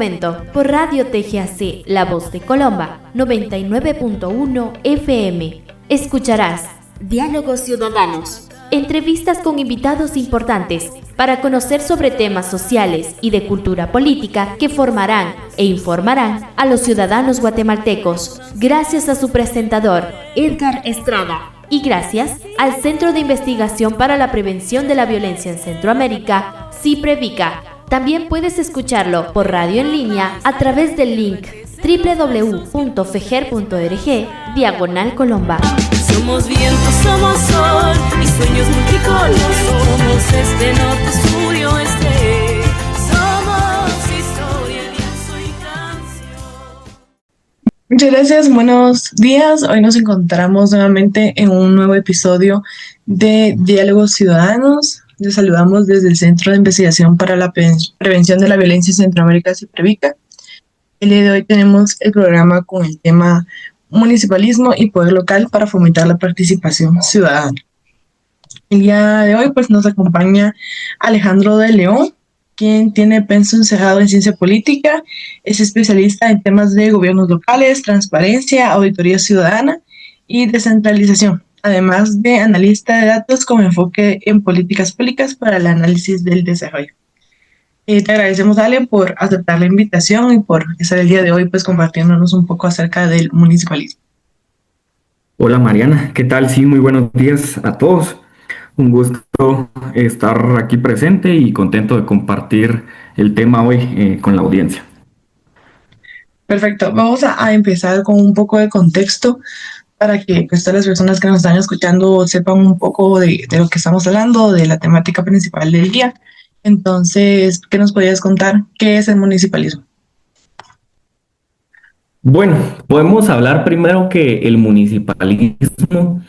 momento, por Radio TGAC, La Voz de Colomba, 99.1 FM, escucharás Diálogos Ciudadanos. Entrevistas con invitados importantes para conocer sobre temas sociales y de cultura política que formarán e informarán a los ciudadanos guatemaltecos. Gracias a su presentador, Edgar Estrada. Y gracias al Centro de Investigación para la Prevención de la Violencia en Centroamérica, CIPREVICA. También puedes escucharlo por radio en línea a través del link www.fejer.org/Colomba. Somos viento, somos sol y sueños multicolor. Somos este norte, sur y oeste. Somos historia, lienzo y canción. Muchas gracias, buenos días. Hoy nos encontramos nuevamente en un nuevo episodio de Diálogos Ciudadanos. Les saludamos desde el Centro de Investigación para la Prevención de la Violencia en Centroamérica, CIPREVICA. El día de hoy tenemos el programa con el tema Municipalismo y Poder Local para fomentar la participación ciudadana. El día de hoy nos acompaña Alejandro de León, quien tiene pensum cerrado en Ciencia Política, es especialista en temas de gobiernos locales, transparencia, auditoría ciudadana y descentralización, además de analista de datos con enfoque en políticas públicas para el análisis del desarrollo. Te agradecemos, Ale, por aceptar la invitación y por estar el día de hoy compartiéndonos un poco acerca del municipalismo. Hola Mariana, ¿qué tal? Sí, muy buenos días a todos. Un gusto estar aquí presente y contento de compartir el tema hoy con la audiencia. Perfecto, vamos a empezar con un poco de contexto para que todas las personas que nos están escuchando sepan un poco de lo que estamos hablando, de la temática principal del día. Entonces, ¿qué nos podrías contar? ¿Qué es el municipalismo? Bueno, podemos hablar primero que el municipalismo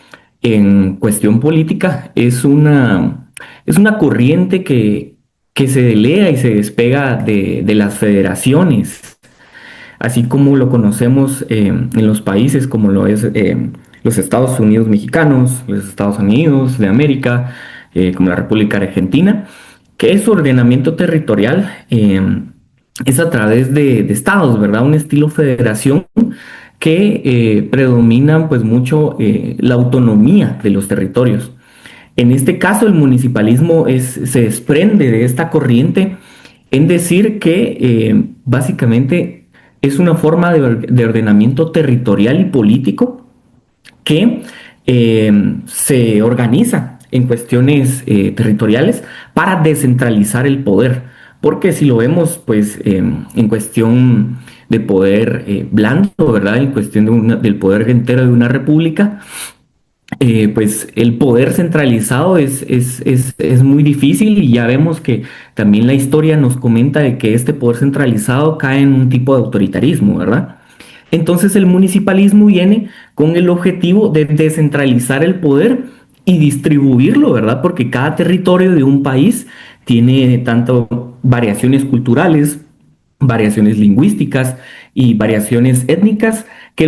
en cuestión política es una corriente que se delea y se despega de las federaciones, así como lo conocemos en los países como lo es los Estados Unidos mexicanos, los Estados Unidos de América, como la República Argentina, que su ordenamiento territorial es a través de estados, ¿verdad? Un estilo federación que predomina mucho la autonomía de los territorios. En este caso, el municipalismo se desprende de esta corriente en decir que básicamente es una forma de ordenamiento territorial y político que se organiza en cuestiones territoriales para descentralizar el poder, porque si lo vemos en cuestión de poder blando, ¿verdad? En cuestión del poder entero de una república, el poder centralizado es muy difícil, y ya vemos que también la historia nos comenta de que este poder centralizado cae en un tipo de autoritarismo, ¿verdad? Entonces el municipalismo viene con el objetivo de descentralizar el poder y distribuirlo, ¿verdad? Porque cada territorio de un país tiene tanto variaciones culturales, variaciones lingüísticas y variaciones étnicas que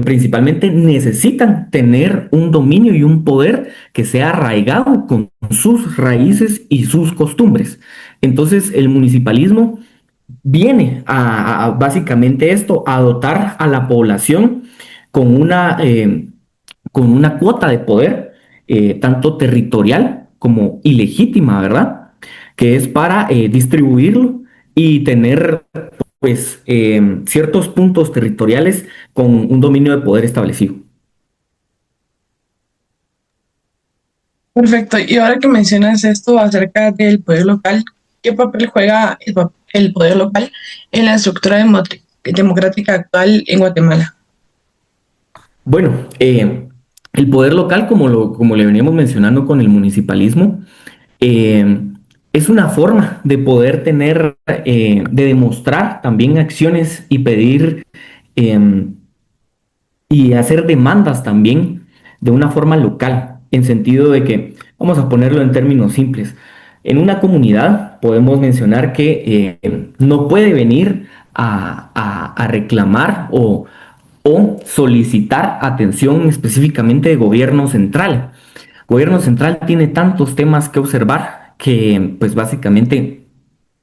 principalmente necesitan tener un dominio y un poder que sea arraigado con sus raíces y sus costumbres. Entonces el municipalismo viene a básicamente esto, a dotar a la población con una cuota de poder, tanto territorial como ilegítima, ¿verdad? Que es para distribuirlo y tener ciertos puntos territoriales con un dominio de poder establecido. Perfecto. Y ahora que mencionas esto acerca del poder local, ¿qué papel juega el poder local en la estructura democrática actual en Guatemala? Bueno, el poder local, como le veníamos mencionando con el municipalismo, es una forma de poder tener, de demostrar también acciones y pedir y hacer demandas también de una forma local, en sentido de que, vamos a ponerlo en términos simples, en una comunidad podemos mencionar que no puede venir a reclamar o solicitar atención específicamente de gobierno central. Gobierno central tiene tantos temas que observar que básicamente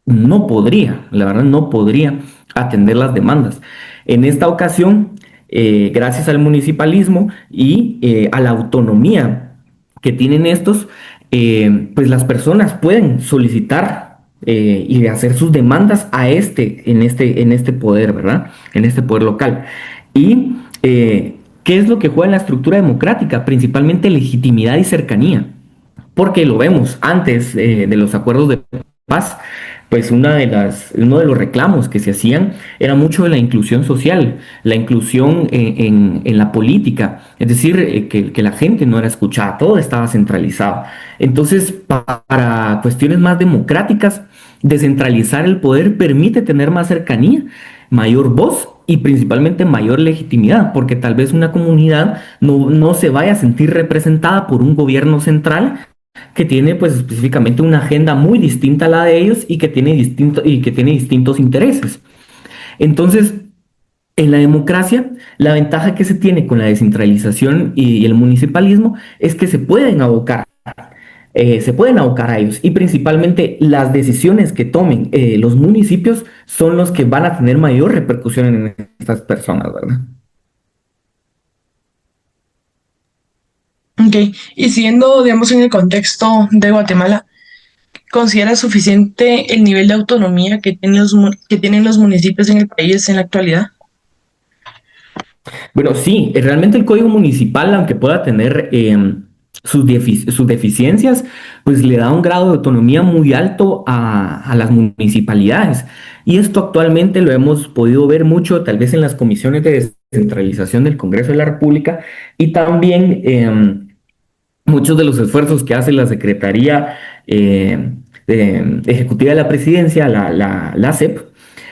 no podría, la verdad no podría atender las demandas. En esta ocasión, gracias al municipalismo y a la autonomía que tienen estos, pues las personas pueden solicitar y hacer sus demandas en este poder, ¿verdad? En este poder local. Y ¿qué es lo que juega en la estructura democrática? Principalmente legitimidad y cercanía. Porque lo vemos antes de los acuerdos de paz, pues uno de los reclamos que se hacían era mucho de la inclusión social, la inclusión en la política, es decir, que la gente no era escuchada, todo estaba centralizado. Entonces, para cuestiones más democráticas, descentralizar el poder permite tener más cercanía, mayor voz y principalmente mayor legitimidad, porque tal vez una comunidad no se vaya a sentir representada por un gobierno central que tiene pues específicamente una agenda muy distinta a la de ellos y que tiene distintos intereses. Entonces, en la democracia, la ventaja que se tiene con la descentralización y el municipalismo es que se pueden abocar a ellos y principalmente las decisiones que tomen los municipios son los que van a tener mayor repercusión en estas personas, ¿verdad? Ok, y siendo, digamos, en el contexto de Guatemala, ¿considera suficiente el nivel de autonomía que tienen los municipios en el país en la actualidad? Bueno, sí, realmente el código municipal, aunque pueda tener sus deficiencias, pues le da un grado de autonomía muy alto a las municipalidades. Y esto actualmente lo hemos podido ver mucho, tal vez en las comisiones de descentralización del Congreso de la República y también muchos de los esfuerzos que hace la Secretaría Ejecutiva de la Presidencia, la CEP,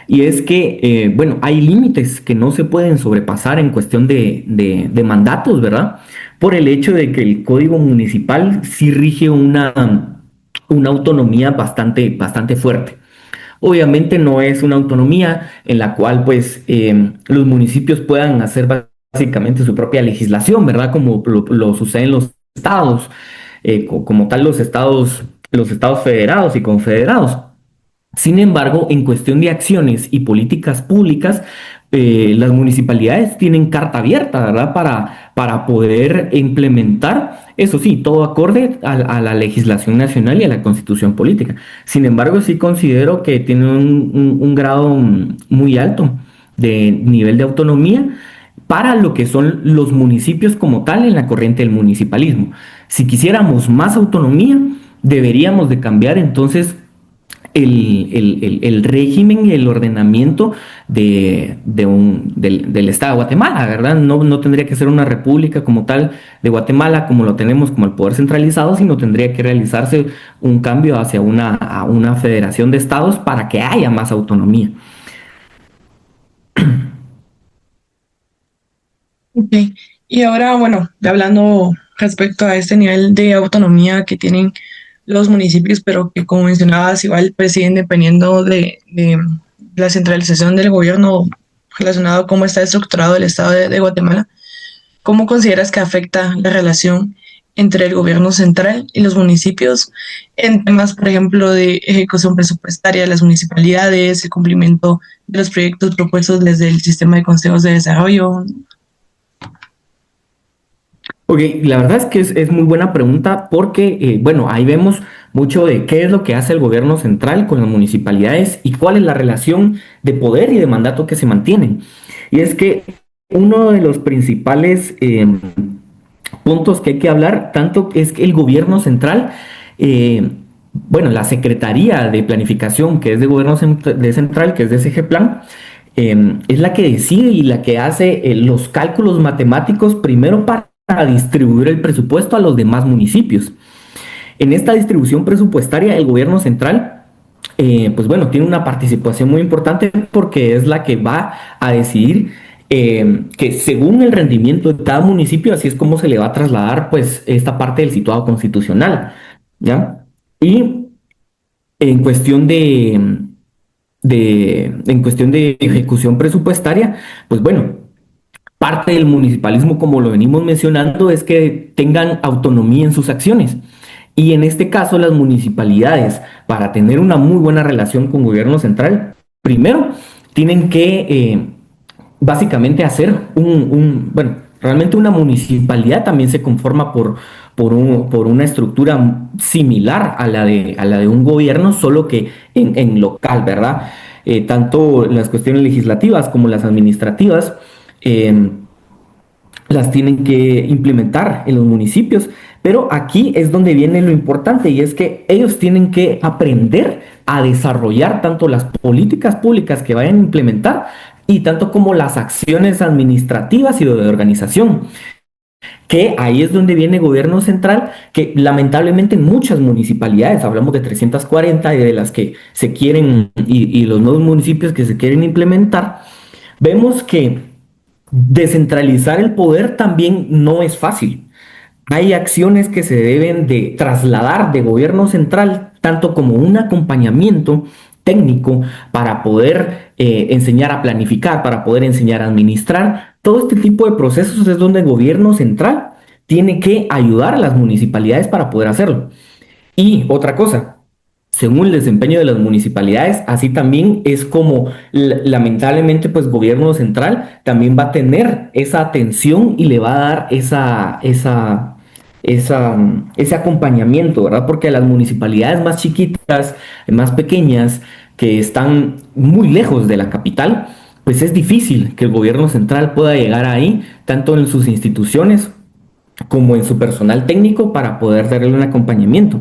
y es que, bueno, hay límites que no se pueden sobrepasar en cuestión de mandatos, ¿verdad? Por el hecho de que el Código Municipal sí rige una autonomía bastante fuerte. Obviamente no es una autonomía en la cual pues los municipios puedan hacer básicamente su propia legislación, ¿verdad? Como lo sucede en los estados, como tal los estados federados y confederados. Sin embargo, en cuestión de acciones y políticas públicas, las municipalidades tienen carta abierta, ¿verdad? Para poder implementar, eso sí, todo acorde a la legislación nacional y a la constitución política. Sin embargo, sí considero que tiene un grado muy alto de nivel de autonomía para lo que son los municipios como tal en la corriente del municipalismo. Si quisiéramos más autonomía, deberíamos de cambiar entonces el régimen y el ordenamiento del Estado de Guatemala, ¿verdad? No tendría que ser una república como tal de Guatemala, como lo tenemos como el poder centralizado, sino tendría que realizarse un cambio hacia a una federación de estados para que haya más autonomía. Ok, y ahora, bueno, hablando respecto a este nivel de autonomía que tienen los municipios, pero que como mencionabas, igual pues siguen dependiendo de la centralización del gobierno relacionado a cómo está estructurado el Estado de Guatemala. ¿Cómo consideras que afecta la relación entre el gobierno central y los municipios en temas, por ejemplo, de ejecución presupuestaria de las municipalidades, el cumplimiento de los proyectos propuestos desde el sistema de consejos de desarrollo? Ok, la verdad es que es muy buena pregunta porque, bueno, ahí vemos mucho de qué es lo que hace el gobierno central con las municipalidades y cuál es la relación de poder y de mandato que se mantienen. Y es que uno de los principales puntos que hay que hablar tanto es que el gobierno central, bueno, la Secretaría de Planificación, que es de gobierno central, que es de SG es la que decide y la que hace los cálculos matemáticos primero para distribuir el presupuesto a los demás municipios. En esta distribución presupuestaria, el gobierno central, pues bueno, tiene una participación muy importante porque es la que va a decidir que según el rendimiento de cada municipio, así es como se le va a trasladar pues esta parte del situado constitucional, ¿ya? Y en cuestión en cuestión de ejecución presupuestaria, pues bueno, parte del municipalismo, como lo venimos mencionando, es que tengan autonomía en sus acciones. Y en este caso, las municipalidades, para tener una muy buena relación con gobierno central, primero tienen que básicamente hacer bueno, realmente una municipalidad también se conforma por una estructura similar a la de un gobierno, solo que en local, ¿verdad? Tanto las cuestiones legislativas como las administrativas las tienen que implementar en los municipios, pero aquí es donde viene lo importante y es que ellos tienen que aprender a desarrollar tanto las políticas públicas que vayan a implementar y tanto como las acciones administrativas y de organización, que ahí es donde viene gobierno central, que lamentablemente en muchas municipalidades, hablamos de 340 y de las que se quieren y los nuevos municipios que se quieren implementar, vemos que descentralizar el poder también no es fácil. Hay acciones que se deben de trasladar de gobierno central, tanto como un acompañamiento técnico para poder enseñar a planificar, para poder enseñar a administrar. Todo este tipo de procesos es donde el gobierno central tiene que ayudar a las municipalidades para poder hacerlo. Y otra cosa, según el desempeño de las municipalidades, así también es como lamentablemente pues gobierno central también va a tener esa atención y le va a dar ese acompañamiento, ¿verdad? Porque a las municipalidades más chiquitas, más pequeñas, que están muy lejos de la capital, pues es difícil que el gobierno central pueda llegar ahí, tanto en sus instituciones como en su personal técnico, para poder darle un acompañamiento.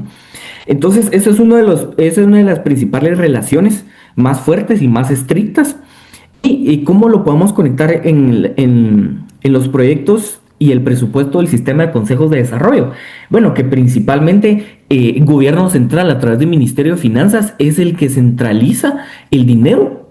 Entonces, esa es una de las principales relaciones más fuertes y más estrictas. ¿Y cómo lo podemos conectar en los proyectos y el presupuesto del sistema de consejos de desarrollo? Bueno, que principalmente el gobierno central a través del Ministerio de Finanzas es el que centraliza el dinero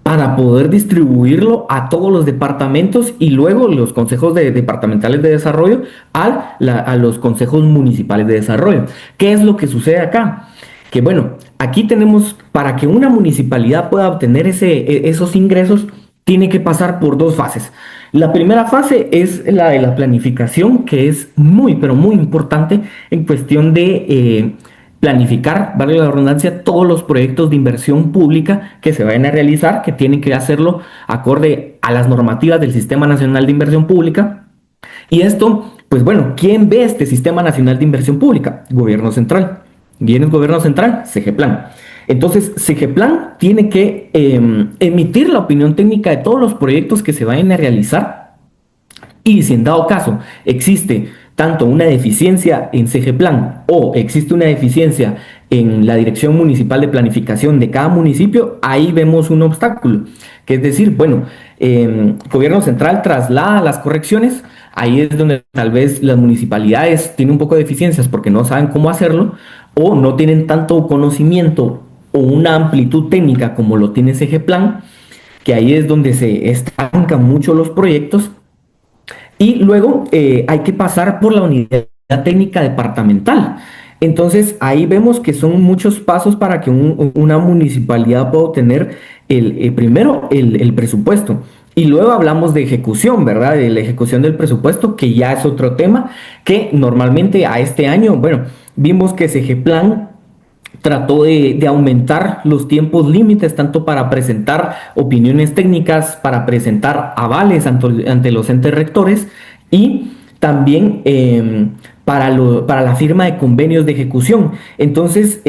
para poder distribuirlo a todos los departamentos y luego los consejos departamentales de desarrollo a los consejos municipales de desarrollo. ¿Qué es lo que sucede acá? Que bueno, aquí tenemos, para que una municipalidad pueda obtener esos ingresos, tiene que pasar por dos fases. La primera fase es la de la planificación, que es muy, pero muy importante en cuestión de planificar, vale la redundancia, todos los proyectos de inversión pública que se vayan a realizar, que tienen que hacerlo acorde a las normativas del Sistema Nacional de Inversión Pública. Y esto, pues bueno, ¿quién ve este Sistema Nacional de Inversión Pública? Gobierno central. ¿Quién es gobierno central? CEGEPLAN. Entonces, CEGEPLAN tiene que emitir la opinión técnica de todos los proyectos que se vayan a realizar, y si en dado caso existe tanto una deficiencia en CEGEPLAN o existe una deficiencia en la Dirección Municipal de Planificación de cada municipio, ahí vemos un obstáculo, que es decir, bueno, gobierno central traslada las correcciones, ahí es donde tal vez las municipalidades tienen un poco de deficiencias porque no saben cómo hacerlo o no tienen tanto conocimiento o una amplitud técnica como lo tiene CEGEPLAN, que ahí es donde se estancan mucho los proyectos. Y luego hay que pasar por la unidad técnica departamental. Entonces ahí vemos que son muchos pasos para que una municipalidad pueda obtener primero el presupuesto. Y luego hablamos de ejecución, ¿verdad? De la ejecución del presupuesto, que ya es otro tema, que normalmente a este año, bueno, vimos que CEGEPLAN trató de aumentar los tiempos límites, tanto para presentar opiniones técnicas, para presentar avales ante los entes rectores y también para la firma de convenios de ejecución. Entonces,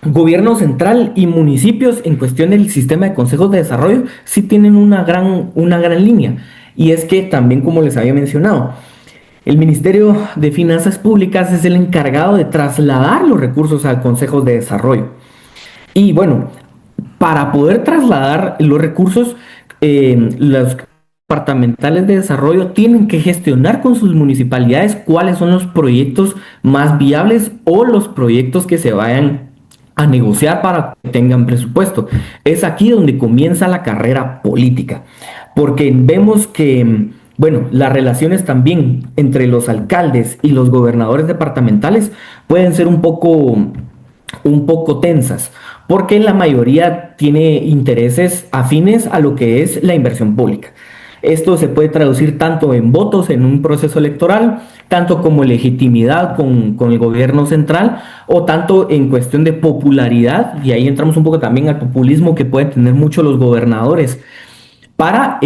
gobierno central y municipios en cuestión del sistema de consejos de desarrollo sí tienen una gran línea. Y es que también, como les había mencionado, el Ministerio de Finanzas Públicas es el encargado de trasladar los recursos al Consejo de Desarrollo. Y bueno, para poder trasladar los recursos, los departamentales de desarrollo tienen que gestionar con sus municipalidades cuáles son los proyectos más viables o los proyectos que se vayan a negociar para que tengan presupuesto. Es aquí donde comienza la carrera política, porque vemos que bueno, las relaciones también entre los alcaldes y los gobernadores departamentales pueden ser un poco tensas, porque la mayoría tiene intereses afines a lo que es la inversión pública. Esto se puede traducir tanto en votos en un proceso electoral tanto como legitimidad con el gobierno central o tanto en cuestión de popularidad, y ahí entramos un poco también al populismo que pueden tener muchos los gobernadores para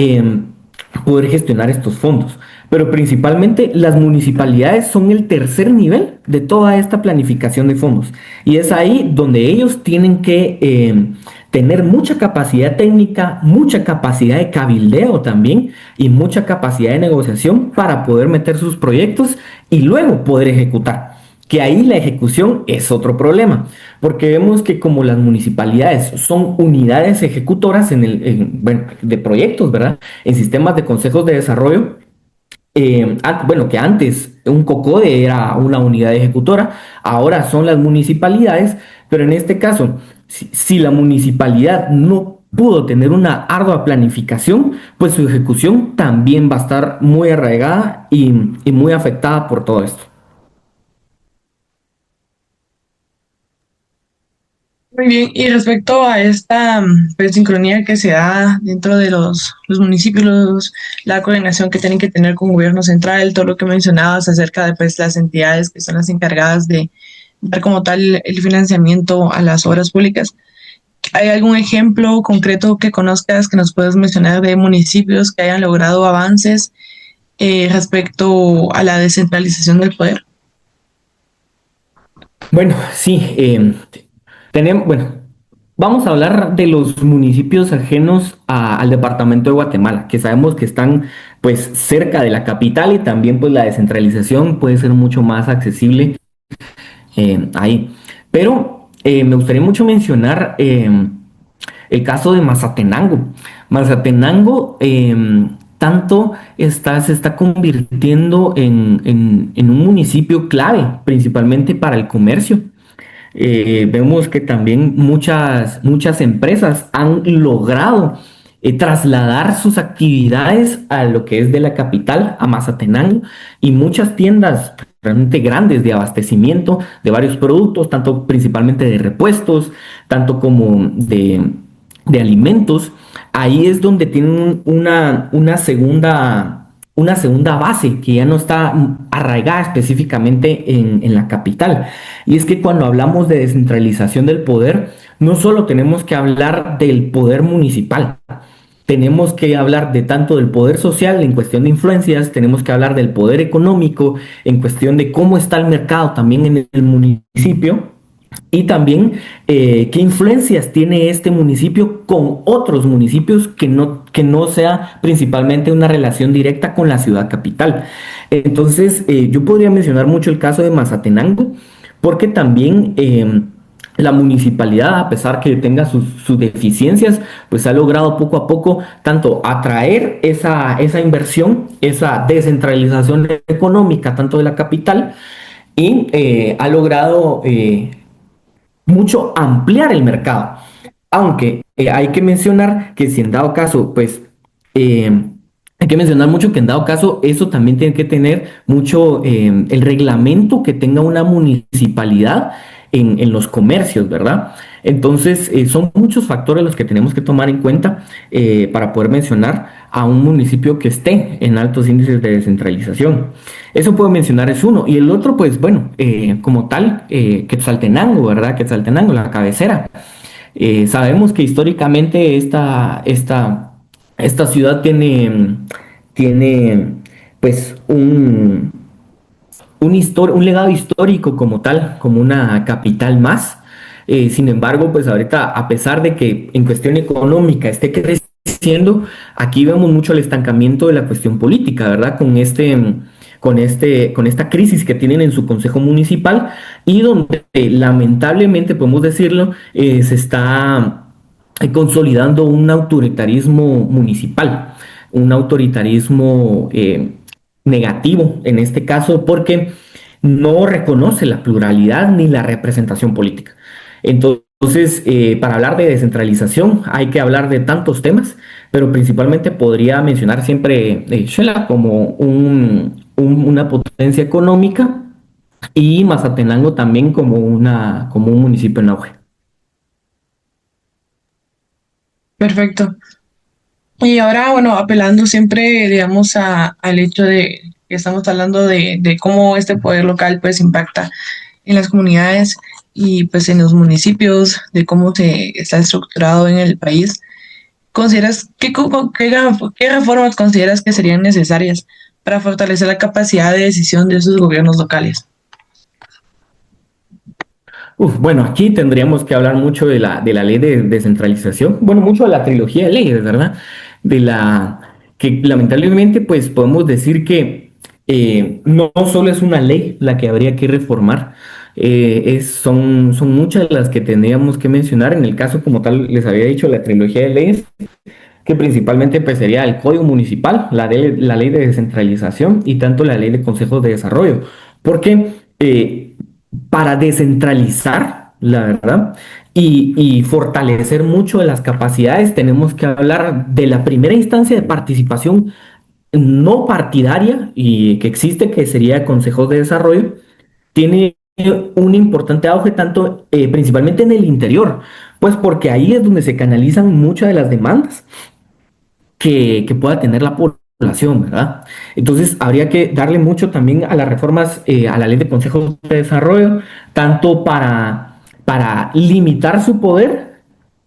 poder gestionar estos fondos. Pero principalmente las municipalidades son el tercer nivel de toda esta planificación de fondos. Y es ahí donde ellos tienen que tener mucha capacidad técnica, mucha capacidad de cabildeo también y mucha capacidad de negociación para poder meter sus proyectos y luego poder ejecutar. Que ahí la ejecución es otro problema, porque vemos que como las municipalidades son unidades ejecutoras bueno, de proyectos, ¿verdad? En sistemas de consejos de desarrollo, bueno, que antes un COCODE era una unidad ejecutora, ahora son las municipalidades, pero en este caso, si la municipalidad no pudo tener una ardua planificación, pues su ejecución también va a estar muy arraigada y muy afectada por todo esto. Muy bien, y respecto a esta pues, sincronía que se da dentro de los municipios, la coordinación que tienen que tener con gobierno central, todo lo que mencionabas acerca de pues, las entidades que son las encargadas de dar como tal el financiamiento a las obras públicas. ¿Hay algún ejemplo concreto que conozcas que nos puedas mencionar de municipios que hayan logrado avances respecto a la descentralización del poder? Bueno, sí, tenemos, bueno, vamos a hablar de los municipios ajenos al departamento de Guatemala, que sabemos que están pues cerca de la capital y también pues la descentralización puede ser mucho más accesible ahí. Pero me gustaría mucho mencionar el caso de Mazatenango. Mazatenango tanto se está convirtiendo en un municipio clave, principalmente para el comercio. Vemos que también muchas empresas han logrado trasladar sus actividades a lo que es de la capital, a Mazatenango, y muchas tiendas realmente grandes de abastecimiento de varios productos, tanto principalmente de repuestos, tanto como de alimentos. Ahí es donde tienen una segunda base que ya no está arraigada específicamente en la capital. Y es que cuando hablamos de descentralización del poder, no solo tenemos que hablar del poder municipal, tenemos que hablar de tanto del poder social en cuestión de influencias, tenemos que hablar del poder económico en cuestión de cómo está el mercado también en el municipio y también qué influencias tiene este municipio con otros municipios que no sea principalmente una relación directa con la ciudad capital. Entonces, yo podría mencionar mucho el caso de Mazatenango, porque también la municipalidad, a pesar que tenga sus deficiencias, pues ha logrado poco a poco tanto atraer esa inversión, esa descentralización económica, tanto de la capital, y ha logrado mucho ampliar el mercado. Aunque hay que mencionar que si en dado caso, pues hay que mencionar mucho que en dado caso eso también tiene que tener mucho el reglamento que tenga una municipalidad en los comercios, ¿verdad? Entonces, son muchos factores los que tenemos que tomar en cuenta para poder mencionar a un municipio que esté en altos índices de descentralización. Eso puedo mencionar es uno. Y el otro, pues bueno, como tal, Quetzaltenango, ¿verdad? Quetzaltenango, la cabecera. Sabemos que históricamente esta ciudad tiene pues un legado histórico como tal, como una capital más. Sin embargo, pues ahorita, a pesar de que en cuestión económica esté creciendo, aquí vemos mucho el estancamiento de la cuestión política, ¿verdad? Con esta crisis que tienen en su consejo municipal y donde lamentablemente, podemos decirlo, se está consolidando un autoritarismo municipal, un autoritarismo negativo en este caso porque no reconoce la pluralidad ni la representación política. Entonces, para hablar de descentralización hay que hablar de tantos temas, pero principalmente podría mencionar siempre Xela como una potencia económica y Mazatenango también como un municipio en auge. Perfecto. Y ahora, bueno, apelando siempre, digamos, al hecho de estamos hablando de cómo este poder local pues impacta en las comunidades y pues en los municipios, de cómo se está estructurado en el país. ¿Consideras qué reformas consideras que serían necesarias para fortalecer la capacidad de decisión de esos gobiernos locales? Bueno, aquí tendríamos que hablar mucho de la ley de descentralización, bueno, mucho de la trilogía de leyes, ¿verdad? De la que lamentablemente pues podemos decir que no solo es una ley la que habría que reformar, son muchas las que tendríamos que mencionar. En el caso como tal, les había dicho la trilogía de leyes, que principalmente pues, sería el Código Municipal, la ley de descentralización y tanto la ley de consejos de desarrollo. Porque para descentralizar, la verdad, y fortalecer mucho de las capacidades, tenemos que hablar de la primera instancia de participación no partidaria y que existe, que sería consejos de desarrollo. Tiene un importante auge tanto principalmente en el interior, pues porque ahí es donde se canalizan muchas de las demandas que pueda tener la población, ¿verdad? Entonces, habría que darle mucho también a las reformas, a la ley de consejos de desarrollo, tanto para limitar su poder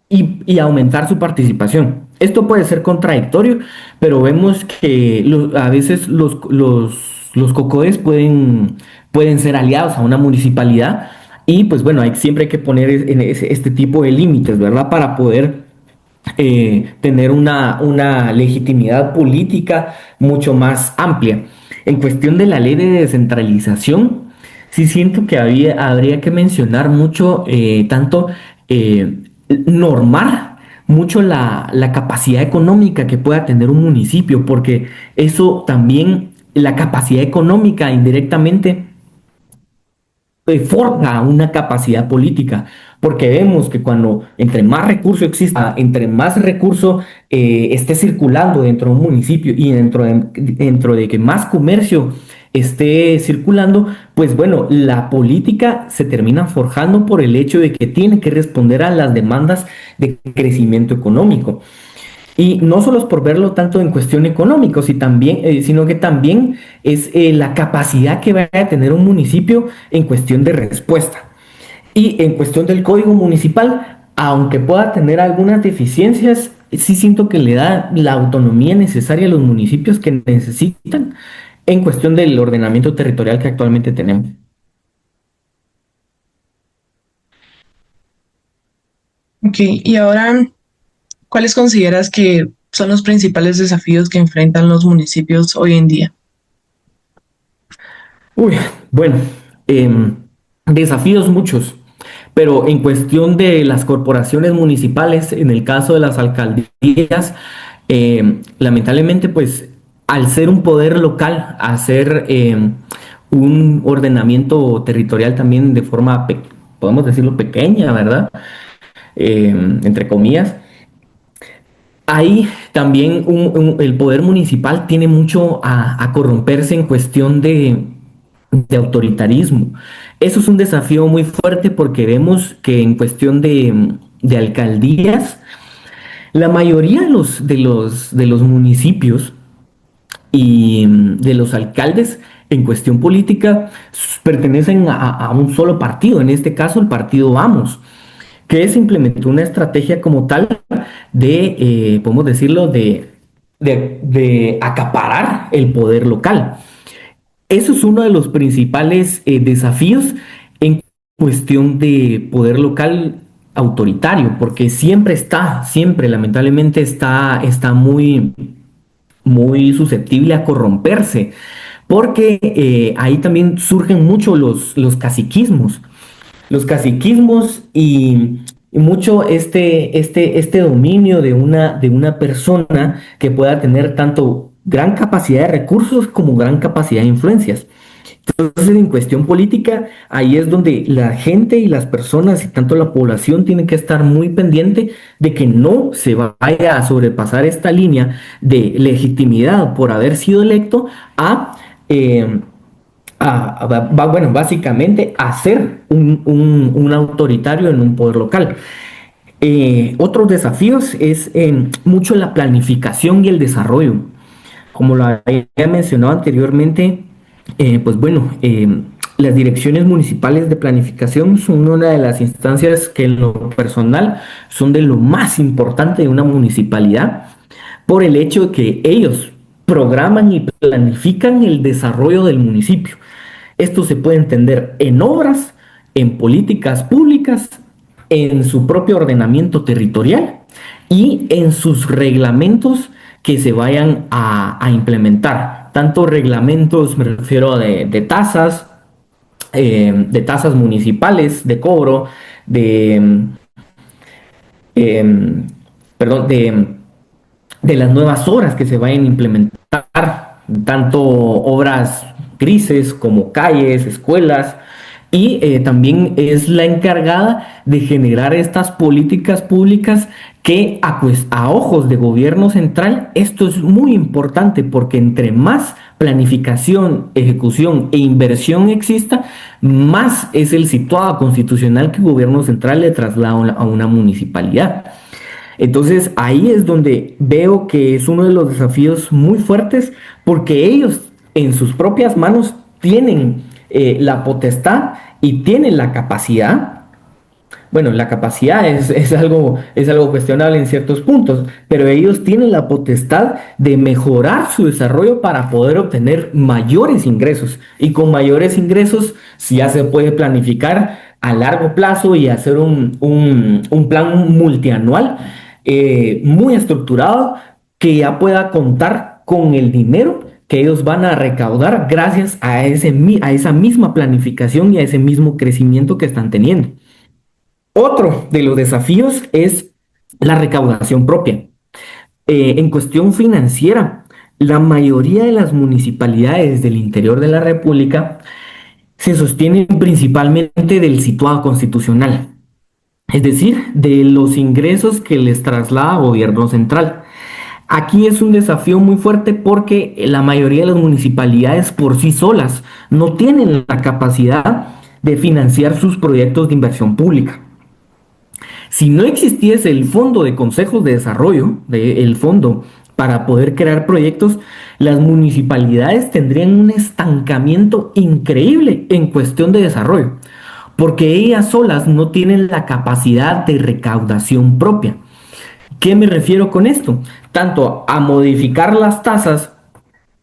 y aumentar su participación. Esto puede ser contradictorio, pero vemos que a veces los COCODES pueden ser aliados a una municipalidad y pues bueno, siempre hay que poner este tipo de límites, ¿verdad? Para poder tener una legitimidad política mucho más amplia. En cuestión de la ley de descentralización, sí siento que habría que mencionar mucho, tanto normar mucho la capacidad económica que pueda tener un municipio, porque eso también, la capacidad económica indirectamente forja una capacidad política, porque vemos que cuando entre más recurso exista, entre más recurso esté circulando dentro de un municipio y dentro de que más comercio esté circulando, pues bueno, la política se termina forjando por el hecho de que tiene que responder a las demandas de crecimiento económico. Y no solo es por verlo tanto en cuestión económica, sino que también es la capacidad que va a tener un municipio en cuestión de respuesta. Y en cuestión del código municipal, aunque pueda tener algunas deficiencias, sí siento que le da la autonomía necesaria a los municipios que necesitan en cuestión del ordenamiento territorial que actualmente tenemos. Ok, y ahora, ¿cuáles consideras que son los principales desafíos que enfrentan los municipios hoy en día? Uy, bueno, desafíos muchos, pero en cuestión de las corporaciones municipales, en el caso de las alcaldías, lamentablemente, pues al ser un poder local, hacer un ordenamiento territorial también de forma, podemos decirlo, pequeña, ¿verdad? Entre comillas. Ahí también el poder municipal tiene mucho a corromperse en cuestión de autoritarismo. Eso es un desafío muy fuerte porque vemos que en cuestión de alcaldías, la mayoría de los municipios y de los alcaldes en cuestión política pertenecen a un solo partido, en este caso el partido Vamos, que se implementó una estrategia como tal podemos decirlo, de acaparar el poder local. Eso es uno de los principales desafíos en cuestión de poder local autoritario, porque siempre lamentablemente está muy susceptible a corromperse, porque ahí también surgen mucho los caciquismos. Los caciquismos y mucho este dominio de una persona que pueda tener tanto gran capacidad de recursos como gran capacidad de influencias. Entonces, en cuestión política, ahí es donde la gente y las personas y tanto la población tienen que estar muy pendiente de que no se vaya a sobrepasar esta línea de legitimidad por haber sido electo eh, bueno, básicamente a ser un autoritario en un poder local. Otros desafíos es mucho la planificación y el desarrollo. Como lo había mencionado anteriormente, pues bueno, las direcciones municipales de planificación son una de las instancias que en lo personal son de lo más importante de una municipalidad por el hecho de que ellos programan y planifican el desarrollo del municipio. Esto se puede entender en obras, en políticas públicas, en su propio ordenamiento territorial y en sus reglamentos que se vayan a implementar. Tanto reglamentos, me refiero de tasas municipales, de cobro, de, eh, perdón, de las nuevas obras que se vayan a implementar, tanto obras grises como calles, escuelas, y también es la encargada de generar estas políticas públicas que a ojos de gobierno central esto es muy importante porque entre más planificación, ejecución e inversión exista, más es el situado constitucional que el gobierno central le traslada a una municipalidad. Entonces ahí es donde veo que es uno de los desafíos muy fuertes porque ellos en sus propias manos tienen la potestad y tienen la capacidad. Bueno, la capacidad es algo cuestionable en ciertos puntos, pero ellos tienen la potestad de mejorar su desarrollo para poder obtener mayores ingresos. Y con mayores ingresos ya se puede planificar a largo plazo y hacer un plan multianual muy estructurado que ya pueda contar con el dinero que ellos van a recaudar gracias a esa misma planificación y a ese mismo crecimiento que están teniendo. Otro de los desafíos es la recaudación propia. En cuestión financiera, la mayoría de las municipalidades del interior de la República se sostienen principalmente del situado constitucional, es decir, de los ingresos que les traslada gobierno central. Aquí es un desafío muy fuerte porque la mayoría de las municipalidades por sí solas no tienen la capacidad de financiar sus proyectos de inversión pública. Si no existiese el fondo de consejos de desarrollo, el fondo para poder crear proyectos, las municipalidades tendrían un estancamiento increíble en cuestión de desarrollo, porque ellas solas no tienen la capacidad de recaudación propia. ¿Qué me refiero con esto? Tanto a modificar las tasas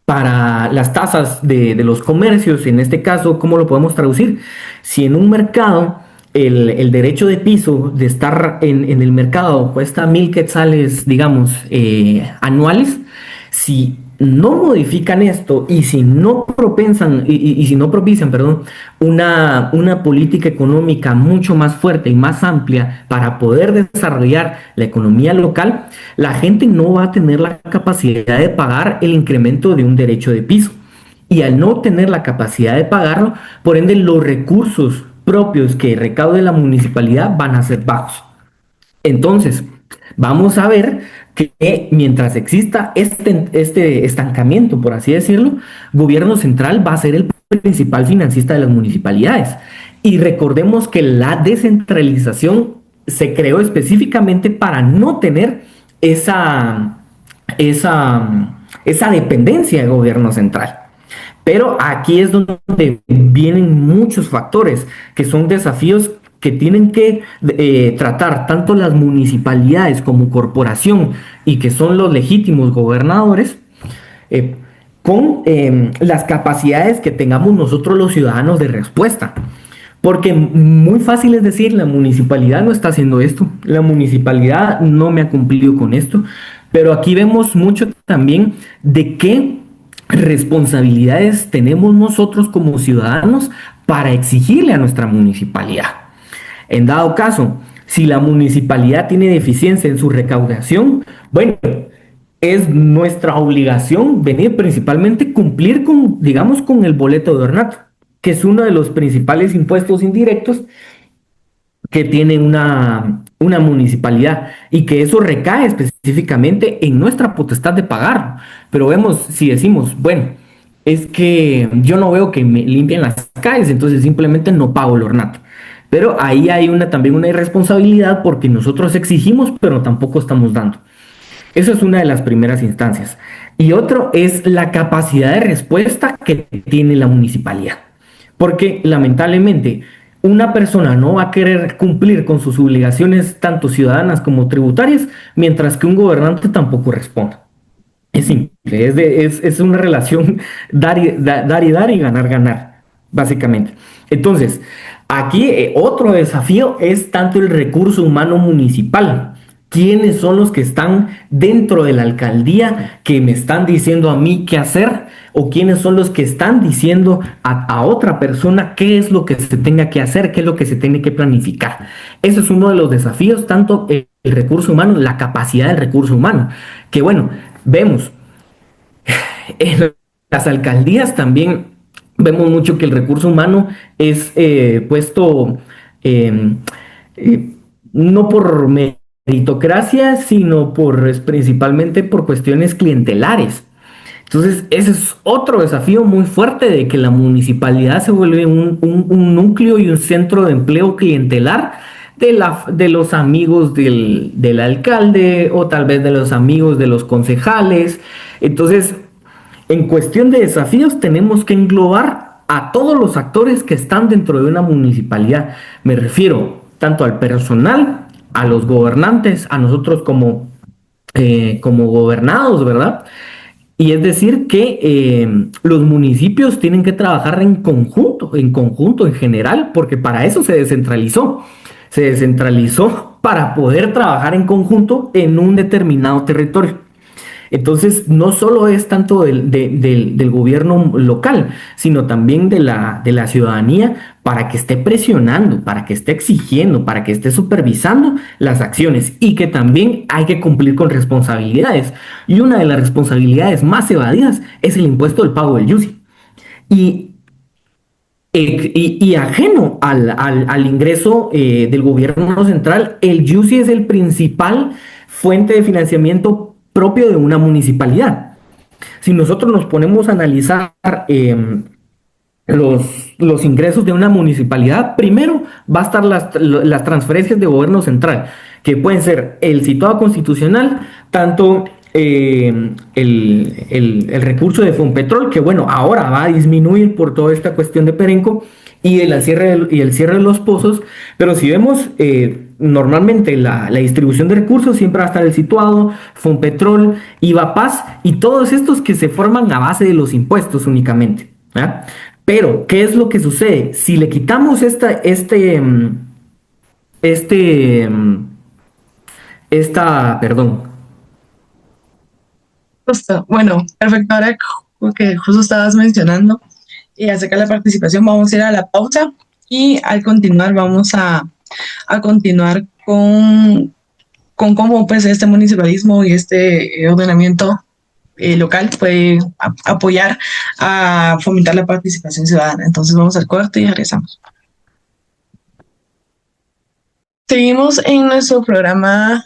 para las tasas de los comercios, en este caso, ¿cómo lo podemos traducir? Si en un mercado el derecho de piso de estar en el mercado cuesta 1,000 quetzales, digamos, anuales, si no modifican esto y si no si no propician, perdón, una política económica mucho más fuerte y más amplia para poder desarrollar la economía local, la gente no va a tener la capacidad de pagar el incremento de un derecho de piso. Y al no tener la capacidad de pagarlo, por ende los recursos propios que recaude la municipalidad van a ser bajos. Entonces, vamos a ver que mientras exista este estancamiento, por así decirlo, gobierno central va a ser el principal financista de las municipalidades. Y recordemos que la descentralización se creó específicamente para no tener esa dependencia del gobierno central. Pero aquí es donde vienen muchos factores que son desafíos que tienen que tratar tanto las municipalidades como corporación y que son los legítimos gobernadores con las capacidades que tengamos nosotros los ciudadanos de respuesta. Porque muy fácil es decir, la municipalidad no está haciendo esto, la municipalidad no me ha cumplido con esto, pero aquí vemos mucho también de qué responsabilidades tenemos nosotros como ciudadanos para exigirle a nuestra municipalidad. En dado caso, si la municipalidad tiene deficiencia en su recaudación, bueno, es nuestra obligación venir principalmente cumplir con, digamos, con el boleto de ornato, que es uno de los principales impuestos indirectos que tiene una municipalidad y que eso recae específicamente en nuestra potestad de pagarlo. Pero vemos, si decimos, bueno, es que yo no veo que me limpien las calles, entonces simplemente no pago el ornato. Pero ahí hay también una irresponsabilidad porque nosotros exigimos, pero tampoco estamos dando. Eso es una de las primeras instancias. Y otro es la capacidad de respuesta que tiene la municipalidad. Porque lamentablemente una persona no va a querer cumplir con sus obligaciones tanto ciudadanas como tributarias, mientras que un gobernante tampoco responde. Es simple, es una relación dar y ganar, ganar, básicamente. Entonces, aquí otro desafío es tanto el recurso humano municipal. ¿Quiénes son los que están dentro de la alcaldía que me están diciendo a mí qué hacer? ¿O quiénes son los que están diciendo a otra persona qué es lo que se tenga que hacer, qué es lo que se tiene que planificar? Ese es uno de los desafíos, tanto el recurso humano, la capacidad del recurso humano, que bueno, vemos en las alcaldías también vemos mucho que el recurso humano es puesto eh, eh, no por meritocracia, sino principalmente por cuestiones clientelares. Entonces, ese es otro desafío muy fuerte de que la municipalidad se vuelve un núcleo y un centro de empleo clientelar de los amigos del alcalde o tal vez de los amigos de los concejales. Entonces, en cuestión de desafíos, tenemos que englobar a todos los actores que están dentro de una municipalidad. Me refiero tanto al personal, a los gobernantes, a nosotros como gobernados, ¿verdad? Y es decir que los municipios tienen que trabajar en conjunto en general, porque para eso se descentralizó. Se descentralizó para poder trabajar en conjunto en un determinado territorio. Entonces, no solo es tanto del gobierno local, sino también de la ciudadanía para que esté presionando, para que esté exigiendo, para que esté supervisando las acciones y que también hay que cumplir con responsabilidades. Y una de las responsabilidades más evadidas es el impuesto del pago del IUSI. Y ajeno al ingreso del gobierno central, el IUSI es el principal fuente de financiamiento propio de una municipalidad. Si nosotros nos ponemos a analizar los ingresos de una municipalidad, primero va a estar las transferencias de gobierno central, que pueden ser el citado constitucional, tanto el recurso de Fonpetrol, que bueno, ahora va a disminuir por toda esta cuestión de Perenco, y el cierre de los pozos, pero si vemos normalmente la distribución de recursos siempre va a estar el situado, Fonpetrol, IVAPAS y todos estos que se forman a base de los impuestos únicamente, ¿verdad? Pero, ¿qué es lo que sucede? Si le quitamos perdón. Justo, bueno, perfecto. Ahora que justo estabas mencionando acerca de la participación, vamos a ir a la pausa y al continuar vamos a continuar con cómo pues este municipalismo y este ordenamiento local puede apoyar a fomentar la participación ciudadana. Entonces vamos al corte y regresamos. Seguimos en nuestro programa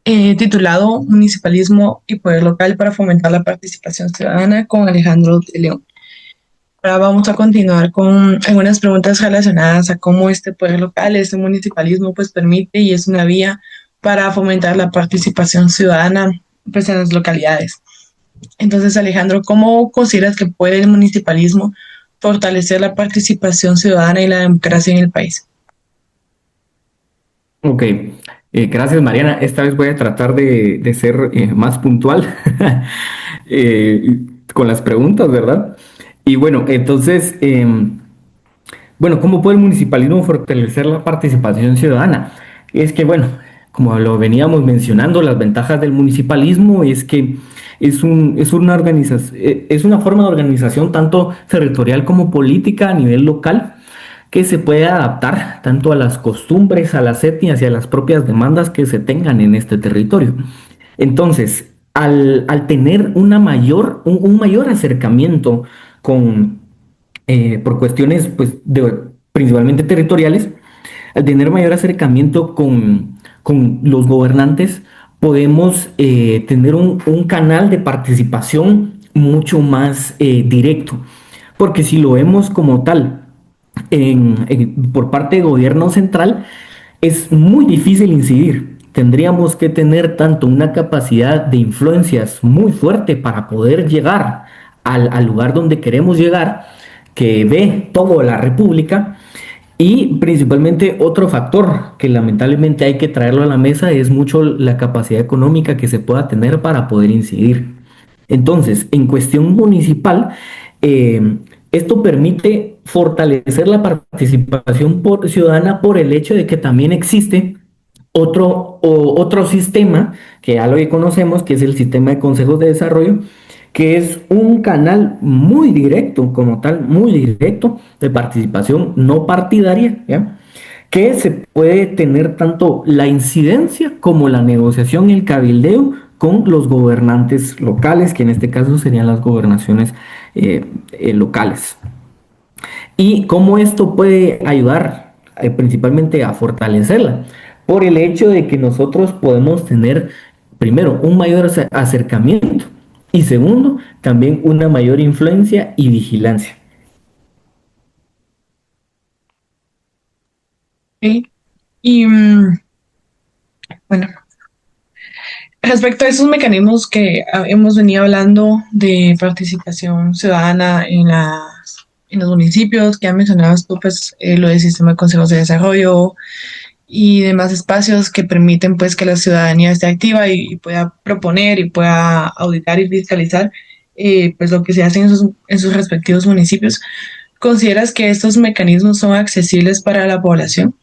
titulado Municipalismo y Poder Local para fomentar la participación ciudadana con Alejandro de León. Ahora vamos a continuar con algunas preguntas relacionadas a cómo este poder local, este municipalismo, pues permite y es una vía para fomentar la participación ciudadana pues, en las localidades. Entonces, Alejandro, ¿cómo consideras que puede el municipalismo fortalecer la participación ciudadana y la democracia en el país? Ok, gracias Mariana. Esta vez voy a tratar de ser más puntual con las preguntas, ¿verdad? Y bueno, entonces, bueno, ¿cómo puede el municipalismo fortalecer la participación ciudadana? Es que, bueno, como lo veníamos mencionando, las ventajas del municipalismo es que es una forma de organización tanto territorial como política a nivel local que se puede adaptar tanto a las costumbres, a las etnias y a las propias demandas que se tengan en este territorio. Entonces, al tener un mayor acercamiento por cuestiones pues, principalmente territoriales, al tener mayor acercamiento con los gobernantes, podemos tener un canal de participación mucho más directo. Porque si lo vemos como tal, por parte del gobierno central, es muy difícil incidir. tendríamos que tener tanto una capacidad de influencias muy fuerte para poder llegar al lugar donde queremos llegar, que ve toda la República. Y principalmente otro factor que lamentablemente hay que traerlo a la mesa es mucho la capacidad económica que se pueda tener para poder incidir. Entonces, en cuestión municipal, esto permite fortalecer la participación ciudadana por el hecho de que también existe otro sistema que ya lo conocemos, que es el sistema de consejos de desarrollo, que es un canal muy directo, como tal, muy directo de participación no partidaria, ¿ya? Que se puede tener tanto la incidencia como la negociación y el cabildeo con los gobernantes locales, que en este caso serían las gobernaciones locales. Y cómo esto puede ayudar principalmente a fortalecerla, por el hecho de que nosotros podemos tener, primero, un mayor acercamiento y segundo, también una mayor influencia y vigilancia. ¿Sí? Y bueno, respecto a esos mecanismos que hemos venido hablando de participación ciudadana en los municipios, que ya mencionabas tú, pues lo del sistema de consejos de desarrollo y demás espacios que permiten pues que la ciudadanía esté activa y pueda proponer y pueda auditar y fiscalizar pues lo que se hace en sus respectivos municipios. ¿Consideras que estos mecanismos son accesibles para la población?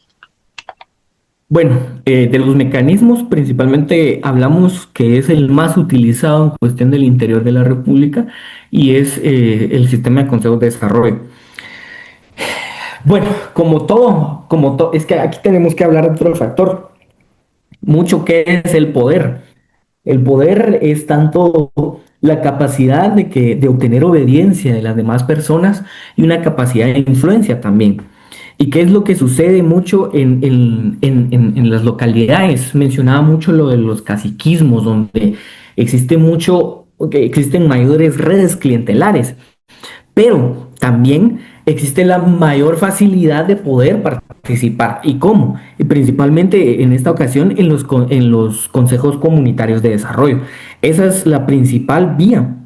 Bueno, de los mecanismos principalmente hablamos que es el más utilizado en cuestión del interior de la República y es el sistema de consejos de desarrollo. Bueno, como todo, es que aquí tenemos que hablar de otro factor, mucho que es el poder. El poder es tanto la capacidad de obtener obediencia de las demás personas y una capacidad de influencia también. ¿Y qué es lo que sucede mucho en las localidades? Mencionaba mucho lo de los caciquismos, donde existen mayores redes clientelares, pero también existe la mayor facilidad de poder participar. ¿Y cómo? Y principalmente en esta ocasión en los consejos comunitarios de desarrollo. Esa es la principal vía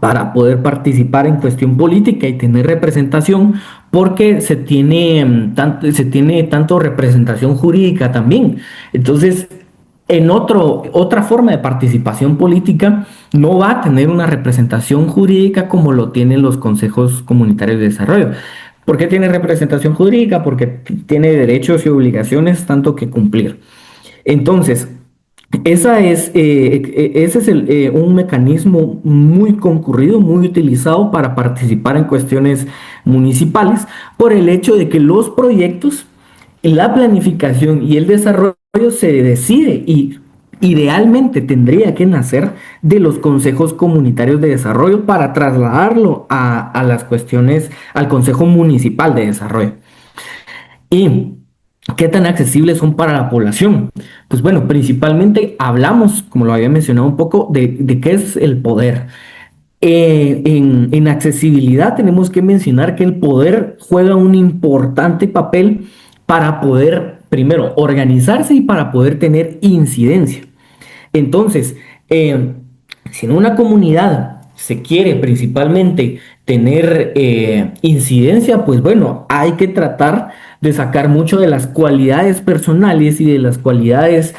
para poder participar en cuestión política y tener representación, porque se tiene tanto representación jurídica también. Entonces, otra forma de participación política no va a tener una representación jurídica como lo tienen los consejos comunitarios de desarrollo. ¿Por qué tiene representación jurídica? Porque tiene derechos y obligaciones tanto que cumplir. Entonces, ese es un mecanismo muy concurrido, muy utilizado para participar en cuestiones municipales, por el hecho de que los proyectos, la planificación y el desarrollo se decide y idealmente tendría que nacer de los consejos comunitarios de desarrollo para trasladarlo a las cuestiones, al Consejo Municipal de Desarrollo. Y ¿qué tan accesibles son para la población? Pues bueno, principalmente hablamos, como lo había mencionado un poco, de qué es el poder. En accesibilidad tenemos que mencionar que el poder juega un importante papel para poder, primero, organizarse y para poder tener incidencia. Entonces, si en una comunidad se quiere principalmente tener incidencia, pues bueno, hay que tratar de sacar mucho de las cualidades personales y de las cualidades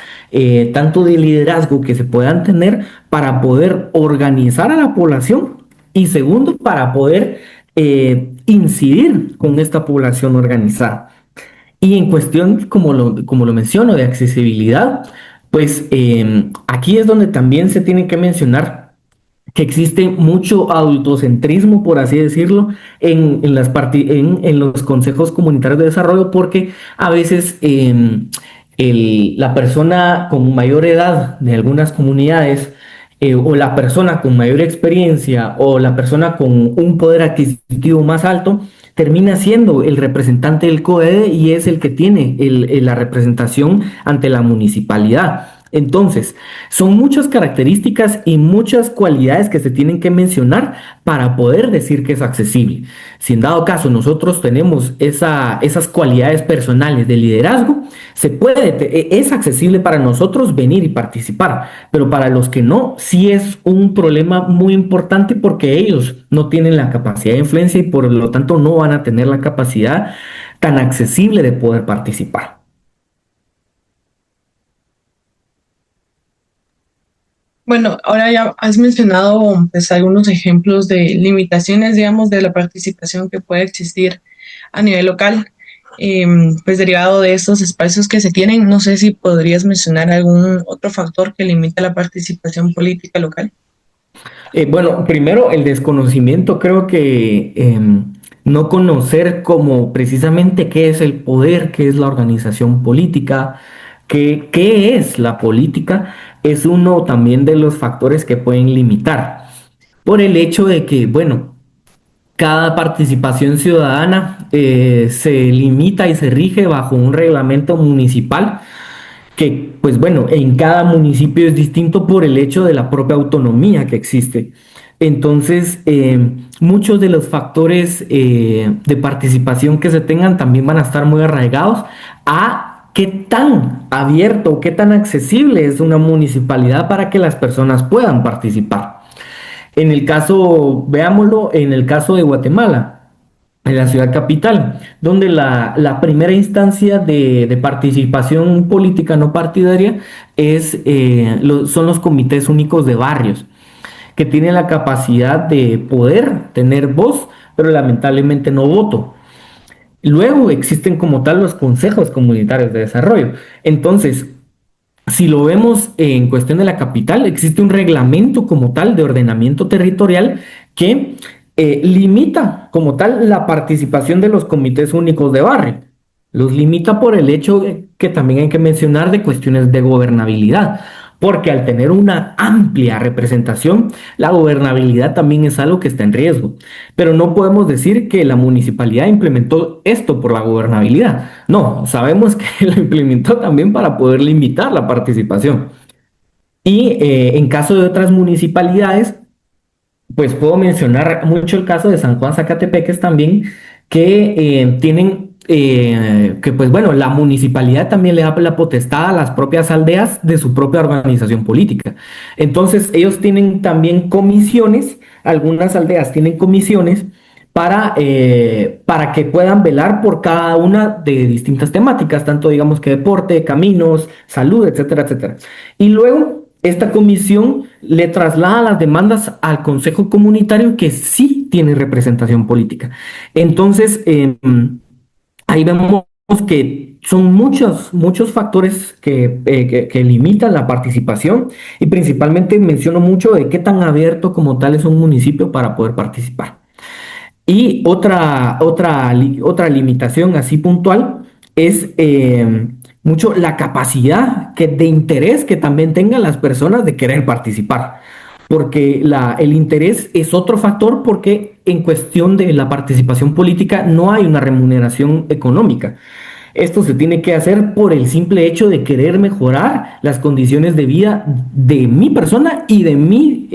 tanto de liderazgo que se puedan tener para poder organizar a la población y segundo, para poder incidir con esta población organizada. Y en cuestión, como lo menciono, de accesibilidad, pues aquí es donde también se tiene que mencionar que existe mucho adultocentrismo, por así decirlo, en los consejos comunitarios de desarrollo, porque a veces la persona con mayor edad de algunas comunidades, o la persona con mayor experiencia, o la persona con un poder adquisitivo más alto, termina siendo el representante del COEDE y es el que tiene la representación ante la municipalidad. Entonces, son muchas características y muchas cualidades que se tienen que mencionar para poder decir que es accesible. Si en dado caso nosotros tenemos esas cualidades personales de liderazgo, es accesible para nosotros venir y participar, pero para los que no, sí es un problema muy importante porque ellos no tienen la capacidad de influencia y por lo tanto no van a tener la capacidad tan accesible de poder participar. Bueno, ahora ya has mencionado pues algunos ejemplos de limitaciones, digamos, de la participación que puede existir a nivel local. Pues derivado de estos espacios que se tienen, no sé si podrías mencionar algún otro factor que limita la participación política local. Bueno, primero el desconocimiento, creo que no conocer como precisamente qué es el poder, qué es la organización política, qué es la política, es uno también de los factores que pueden limitar. Por el hecho de que, bueno, cada participación ciudadana se limita y se rige bajo un reglamento municipal que, pues bueno, en cada municipio es distinto por el hecho de la propia autonomía que existe. Entonces, muchos de los factores de participación que se tengan también van a estar muy arraigados a qué tan abierto, qué tan accesible es una municipalidad para que las personas puedan participar. En el caso, veámoslo, en el caso de Guatemala, en la ciudad capital, donde la primera instancia de participación política no partidaria son los comités únicos de barrios, que tienen la capacidad de poder tener voz, pero lamentablemente no voto. Luego existen como tal los consejos comunitarios de desarrollo. Entonces, si lo vemos en cuestión de la capital, existe un reglamento como tal de ordenamiento territorial que limita como tal la participación de los comités únicos de barrio. Los limita por el hecho que también hay que mencionar de cuestiones de gobernabilidad, porque al tener una amplia representación, la gobernabilidad también es algo que está en riesgo. Pero no podemos decir que la municipalidad implementó esto por la gobernabilidad. No, sabemos que lo implementó también para poder limitar la participación. Y en caso de otras municipalidades, pues puedo mencionar mucho el caso de San Juan Zacatepeques también, que tienen, que pues bueno, la municipalidad también le da la potestad a las propias aldeas de su propia organización política. Entonces ellos tienen también comisiones, algunas aldeas tienen comisiones para que puedan velar por cada una de distintas temáticas, tanto digamos que deporte, caminos, salud, etcétera, etcétera. Y luego esta comisión le traslada las demandas al Consejo Comunitario que sí tiene representación política. Entonces, ahí vemos que son muchos factores que limitan la participación y principalmente menciono mucho de qué tan abierto como tal es un municipio para poder participar. Y otra limitación así puntual es mucho la capacidad de interés que también tengan las personas de querer participar. Porque el interés es otro factor porque en cuestión de la participación política no hay una remuneración económica. Esto se tiene que hacer por el simple hecho de querer mejorar las condiciones de vida de mi persona y de mi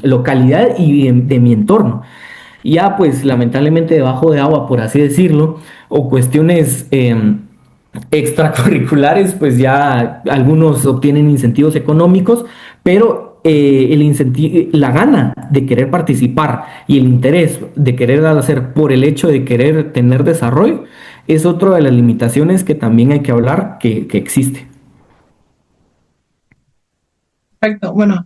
localidad y de mi entorno. Ya pues lamentablemente debajo de agua, por así decirlo, o cuestiones extracurriculares, pues ya algunos obtienen incentivos económicos, pero la gana de querer participar y el interés de querer hacer por el hecho de querer tener desarrollo es otra de las limitaciones que también hay que hablar que existe. Perfecto. Bueno,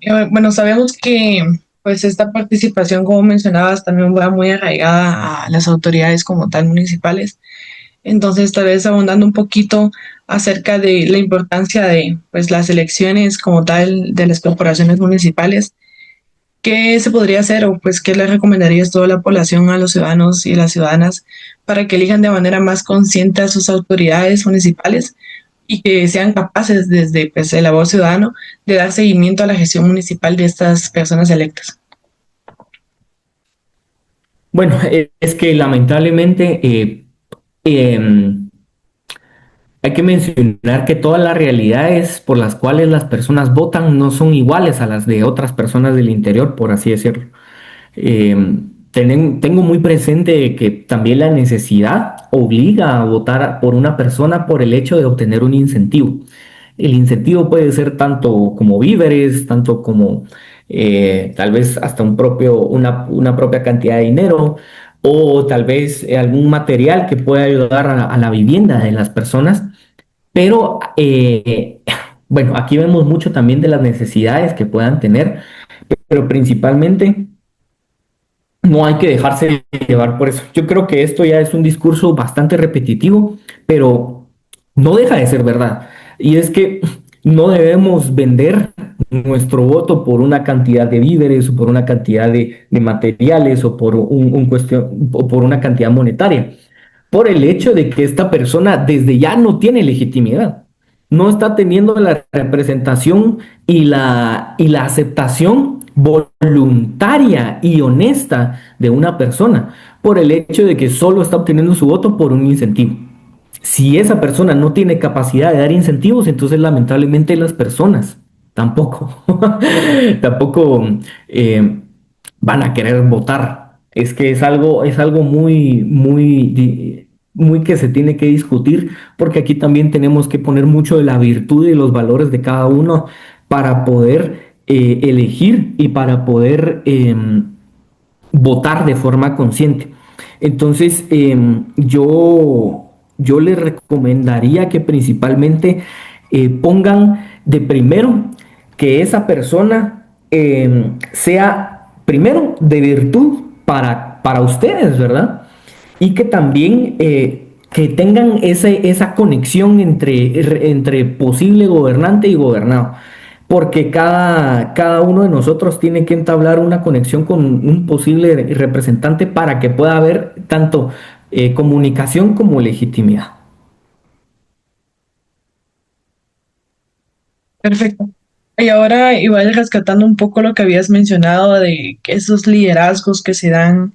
sabemos que pues esta participación, como mencionabas, también va muy arraigada a las autoridades como tal municipales. Entonces, tal vez abundando un poquito acerca de la importancia de pues las elecciones como tal de las corporaciones municipales, ¿qué se podría hacer o pues qué le recomendarías a toda la población, a los ciudadanos y las ciudadanas para que elijan de manera más consciente a sus autoridades municipales y que sean capaces desde pues, el labor ciudadano de dar seguimiento a la gestión municipal de estas personas electas? Bueno, es que lamentablemente hay que mencionar que todas las realidades por las cuales las personas votan no son iguales a las de otras personas del interior, por así decirlo. Eh, Tengo muy presente que también la necesidad obliga a votar por una persona por el hecho de obtener un incentivo. El incentivo puede ser tanto como víveres, tanto como tal vez hasta una propia cantidad de dinero, o tal vez algún material que pueda ayudar a la vivienda de las personas. Pero bueno, aquí vemos mucho también de las necesidades que puedan tener, pero principalmente no hay que dejarse llevar por eso. Yo creo que esto ya es un discurso bastante repetitivo, pero no deja de ser verdad. Y es que no debemos vender nuestro voto por una cantidad de víveres o por una cantidad de materiales o por o por una cantidad monetaria, por el hecho de que esta persona desde ya no tiene legitimidad, no está teniendo la representación y la aceptación voluntaria y honesta de una persona, por el hecho de que solo está obteniendo su voto por un incentivo. Si esa persona no tiene capacidad de dar incentivos, entonces lamentablemente las personas tampoco, tampoco eh, van a querer votar. Es que es algo muy que se tiene que discutir, porque aquí también tenemos que poner mucho de la virtud y los valores de cada uno para poder elegir y para poder votar de forma consciente. Entonces, yo les recomendaría que principalmente pongan de primero que esa persona sea primero de virtud para ustedes, ¿verdad? Y que también que tengan esa conexión entre posible gobernante y gobernado, porque cada uno de nosotros tiene que entablar una conexión con un posible representante para que pueda haber tanto comunicación como legitimidad. Perfecto. Y ahora igual rescatando un poco lo que habías mencionado de que esos liderazgos que se dan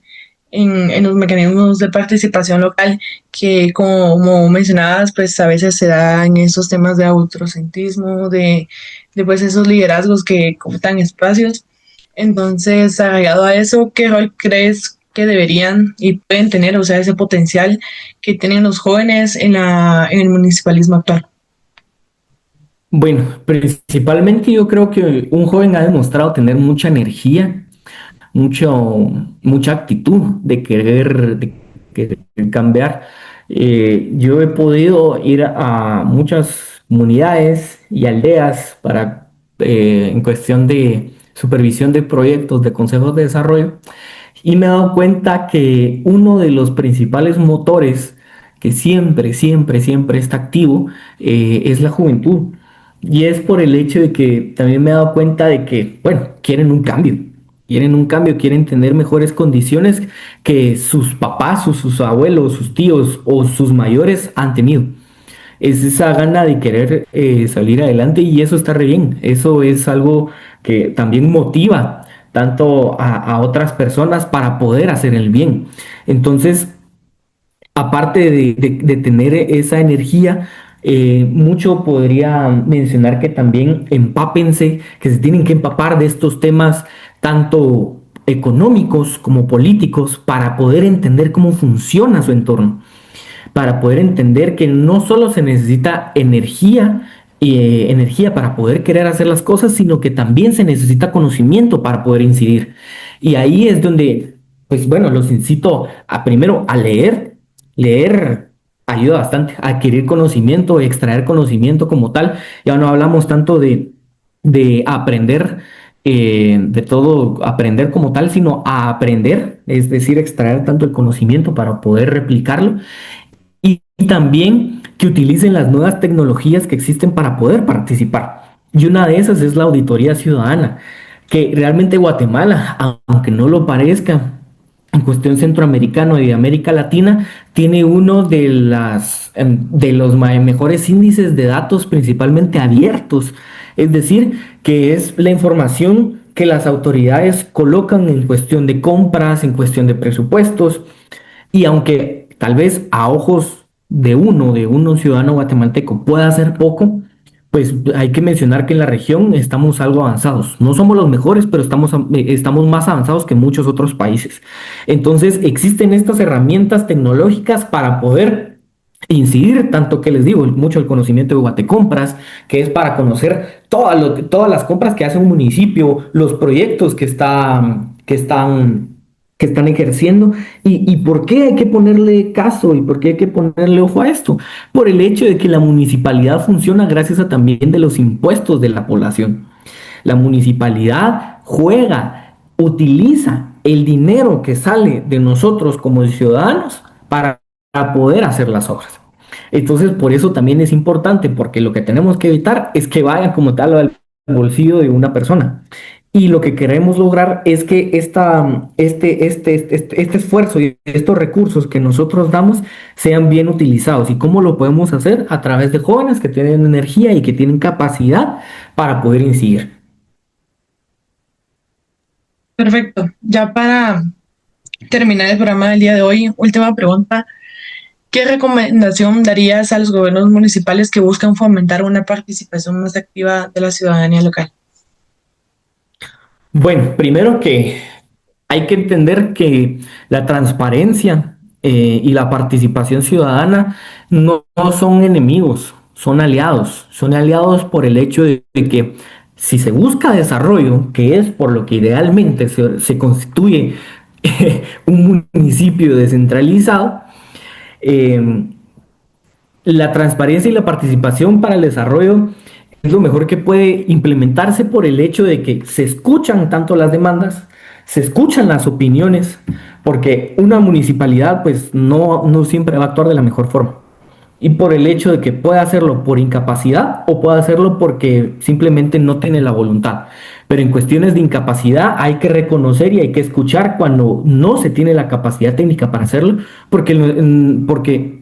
en los mecanismos de participación local, que como mencionabas, pues a veces se dan esos temas de autorocentrismo, de pues esos liderazgos que ocupan espacios. Entonces, agregado a eso, ¿qué rol crees que deberían y pueden tener, o sea, ese potencial que tienen los jóvenes en el municipalismo actual? Bueno, principalmente yo creo que un joven ha demostrado tener mucha energía, mucha actitud de querer cambiar. Yo he podido ir a muchas comunidades y aldeas en cuestión de supervisión de proyectos de consejos de desarrollo, y me he dado cuenta que uno de los principales motores que siempre está activo es la juventud. Y es por el hecho de que también me he dado cuenta de que, bueno, quieren un cambio, quieren tener mejores condiciones que sus papás o sus abuelos, sus tíos o sus mayores han tenido. Es esa gana de querer salir adelante, y eso está re bien. Eso es algo que también motiva tanto a otras personas para poder hacer el bien. Entonces, aparte de tener esa energía, mucho podría mencionar que también empápense, que se tienen que empapar de estos temas tanto económicos como políticos para poder entender cómo funciona su entorno, para poder entender que no solo se necesita energía para poder querer hacer las cosas, sino que también se necesita conocimiento para poder incidir. Y ahí es donde, pues bueno, los incito a primero a leer. Leer ayuda bastante a adquirir conocimiento, extraer conocimiento como tal. Ya no hablamos tanto de aprender, de todo aprender como tal, sino a aprender, es decir, extraer tanto el conocimiento para poder replicarlo, y también que utilicen las nuevas tecnologías que existen para poder participar. Y una de esas es la auditoría ciudadana, que realmente Guatemala, aunque no lo parezca, en cuestión centroamericano y de América Latina, tiene uno de los mejores índices de datos, principalmente abiertos. Es decir, que es la información que las autoridades colocan en cuestión de compras, en cuestión de presupuestos, y aunque tal vez a ojos de uno ciudadano guatemalteco pueda hacer poco, pues hay que mencionar que en la región estamos algo avanzados. No somos los mejores, pero estamos más avanzados que muchos otros países. Entonces, existen estas herramientas tecnológicas para poder incidir, tanto que les digo, mucho el conocimiento de Guatecompras, que es para conocer todas las compras que hace un municipio, los proyectos que están ejerciendo y por qué hay que ponerle caso y por qué hay que ponerle ojo a esto. Por el hecho de que la municipalidad funciona gracias a también de los impuestos de la población. La municipalidad juega, utiliza el dinero que sale de nosotros como ciudadanos para poder hacer las obras. Entonces, por eso también es importante, porque lo que tenemos que evitar es que vaya como tal al bolsillo de una persona. Y lo que queremos lograr es que este esfuerzo y estos recursos que nosotros damos sean bien utilizados. ¿Y cómo lo podemos hacer? A través de jóvenes que tienen energía y que tienen capacidad para poder incidir. Perfecto. Ya para terminar el programa del día de hoy, última pregunta. ¿Qué recomendación darías a los gobiernos municipales que buscan fomentar una participación más activa de la ciudadanía local? Bueno, primero que hay que entender que la transparencia y la participación ciudadana no son enemigos, son aliados por el hecho de que si se busca desarrollo, que es por lo que idealmente se constituye un municipio descentralizado, eh, la transparencia y la participación para el desarrollo es lo mejor que puede implementarse por el hecho de que se escuchan tanto las demandas, se escuchan las opiniones, porque una municipalidad pues no siempre va a actuar de la mejor forma. Y por el hecho de que pueda hacerlo por incapacidad o pueda hacerlo porque simplemente no tiene la voluntad. Pero en cuestiones de incapacidad hay que reconocer y hay que escuchar cuando no se tiene la capacidad técnica para hacerlo, porque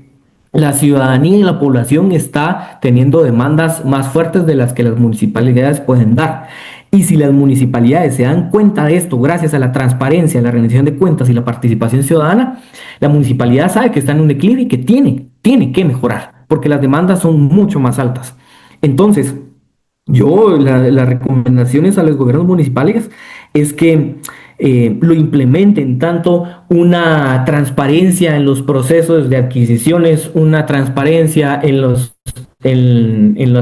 la ciudadanía y la población está teniendo demandas más fuertes de las que las municipalidades pueden dar. Y si las municipalidades se dan cuenta de esto, gracias a la transparencia, la rendición de cuentas y la participación ciudadana, la municipalidad sabe que está en un declive y que tiene que mejorar, porque las demandas son mucho más altas. Entonces, las recomendaciones a los gobiernos municipales es que lo implementen tanto una transparencia en los procesos de adquisiciones, una transparencia en los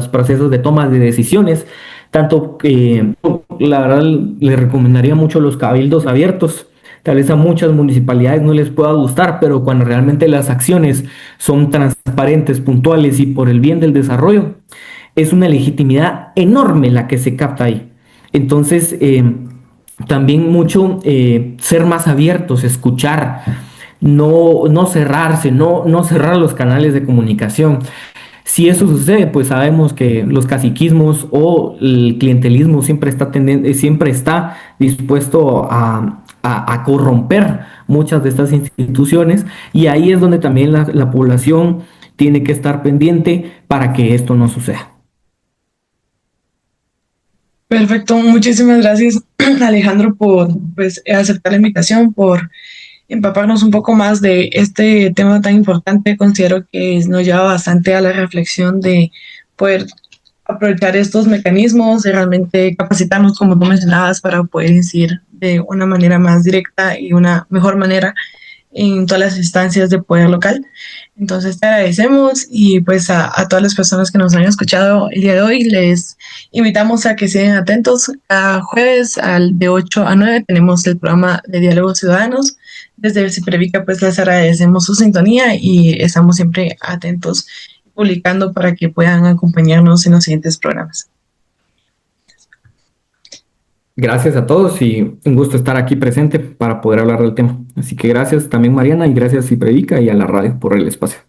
procesos de toma de decisiones, tanto que la verdad le recomendaría mucho los cabildos abiertos. Tal vez a muchas municipalidades no les pueda gustar, pero cuando realmente las acciones son transparentes, puntuales y por el bien del desarrollo, es una legitimidad enorme la que se capta ahí. Entonces, también mucho ser más abiertos, escuchar, no cerrarse, no cerrar los canales de comunicación. Si eso sucede, pues sabemos que los caciquismos o el clientelismo siempre está dispuesto a corromper muchas de estas instituciones, y ahí es donde también la población tiene que estar pendiente para que esto no suceda. Perfecto, muchísimas gracias Alejandro por pues, aceptar la invitación, por empaparnos un poco más de este tema tan importante. Considero que nos lleva bastante a la reflexión de poder aprovechar estos mecanismos y realmente capacitarnos, como tú mencionabas, para poder incidir de una manera más directa y una mejor manera en todas las instancias de poder local. Entonces te agradecemos y pues a todas las personas que nos han escuchado el día de hoy les invitamos a que sigan atentos. Cada jueves de 8 a 9 tenemos el programa de Diálogos Ciudadanos. Desde Ciprevica pues les agradecemos su sintonía y estamos siempre atentos publicando para que puedan acompañarnos en los siguientes programas. Gracias a todos y un gusto estar aquí presente para poder hablar del tema. Así que gracias también Mariana y gracias Ciprevica y a la radio por el espacio.